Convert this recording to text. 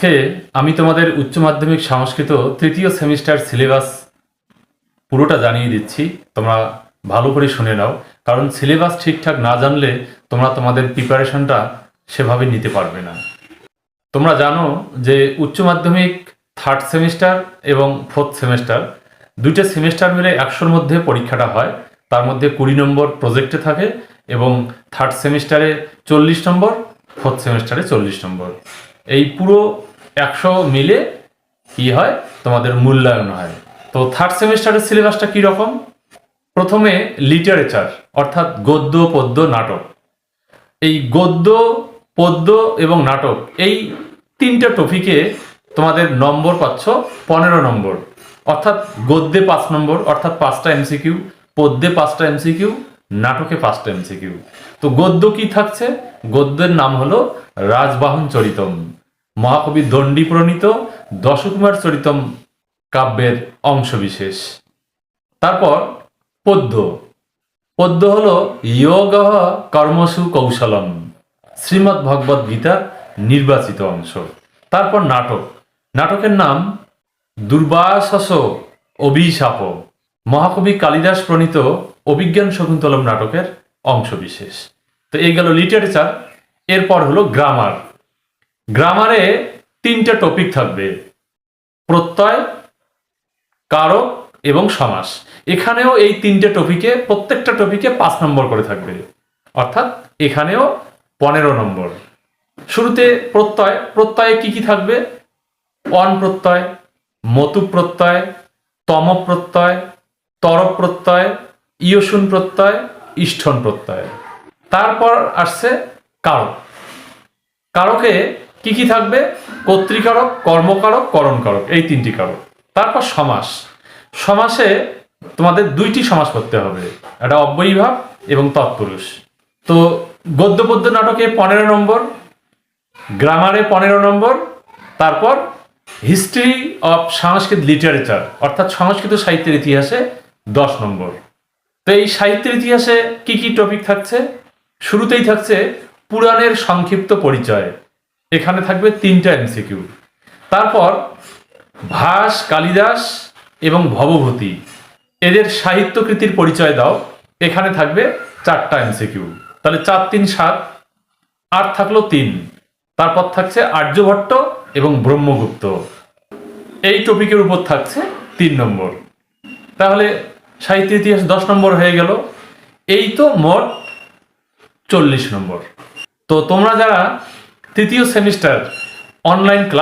আজকে আমি তোমাদের উচ্চ মাধ্যমিক সংস্কৃত তৃতীয় সেমিস্টার সিলেবাস পুরোটা জানিয়ে দিচ্ছি। তোমরা ভালো করে শুনে নাও, কারণ সিলেবাস ঠিকঠাক না জানলে তোমরা তোমাদের প্রিপারেশনটা সেভাবে নিতে পারবে না। তোমরা জানো যে উচ্চ মাধ্যমিক থার্ড সেমিস্টার এবং ফোর্থ সেমিস্টার দুইটা সেমিস্টার মিলে 100-র মধ্যে পরীক্ষাটা হয়। তার মধ্যে 20 নম্বর প্রজেক্টে থাকে এবং থার্ড সেমিস্টারে 40 নম্বর, ফোর্থ সেমিস্টারে 40 নম্বর। এই পুরো 100 মিলে কি হয়, তোমাদের মূল্যায়ন হয়। তো থার্ড সেমিস্টারের সিলেবাসটা কীরকম? প্রথমে লিটারেচার অর্থাৎ গদ্য, পদ্য, নাটক। এই গদ্য, পদ্য এবং নাটক এই তিনটা টপিকে তোমাদের নম্বর পাচ্ছ 15 নম্বর, অর্থাৎ গদ্যে 5 নম্বর অর্থাৎ 5টা এমসিকিউ, পদ্যে 5টা এমসিকিউ, নাটকে 5টা এমসিকিউ। তো গদ্য কি থাকছে? গদ্যের নাম হলো রাজবাহন চরিতম, মহাকবি দণ্ডী প্রণীত দশকুমার চরিতম কাব্যের অংশবিশেষ। তারপর পদ্য। পদ্য হলো যোগ কর্মসু কৌশলম, শ্রীমদ্ ভগবদ গীতার নির্বাচিত অংশ। তারপর নাটক। নাটকের নাম দুর্বাসস অভিশাপ, মহাকবি কালিদাস প্রণীত অভিজ্ঞান শকুন্তলম নাটকের অংশবিশেষ। তো এই গেল লিটারেচার। এরপর হলো গ্রামার। গ্রামারে 3টা টপিক থাকবে: প্রত্যয়, কারক এবং সমাস। এখানেও এই 3টে টপিকে প্রত্যেকটা টপিকে 5 নম্বর করে থাকবে, অর্থাৎ এখানেও 15 নম্বর। শুরুতে প্রত্যয়। প্রত্যয়ে কি কি থাকবে? অন প্রত্যয়, মতু প্রত্যয়, তম প্রত্যয়, তরপ প্রত্যয়, ইয়সুন প্রত্যয়, ইষ্ঠন প্রত্যয়। তারপর আসছে কারক। কারকে কি কি থাকবে? কর্তৃকারক, কর্মকারক, করণকারক, এই 3টি কারক। তারপর সমাস। সমাসে তোমাদের 2টি সমাস করতে হবে, একটা অব্যয়ীভাব এবং তৎপুরুষ। তো গদ্য পদ্য নাটকে 15 নম্বর, গ্রামারে 15 নম্বর, তারপর হিস্ট্রি অফ সংস্কৃত লিটারেচার অর্থাৎ সংস্কৃত সাহিত্যের ইতিহাসে 10 নম্বর। তো এই সাহিত্যের ইতিহাসে কি কি টপিক থাকছে? শুরুতেই থাকছে পুরাণের সংক্ষিপ্ত পরিচয়, এখানে থাকবে 3টা এমসিকিউ। তারপর ভাস, কালিদাস এবং ভবভূতি, এদের সাহিত্যকৃতির পরিচয় দাও, এখানে থাকবে 4টা এমসিকিউ। তাহলে 4 3 7, 8 থাকলো 3। তারপর থাকছে আর্যভট্ট এবং ব্রহ্মগুপ্ত, এই টপিকের উপর থাকছে 3 নম্বর। তাহলে সাহিত্য ইতিহাস 10 নম্বর হয়ে গেল। এই তো মোট 40 নম্বর। তো তোমরা যারা তৃতীয় সেমিস্টার অনলাইন ক্লাস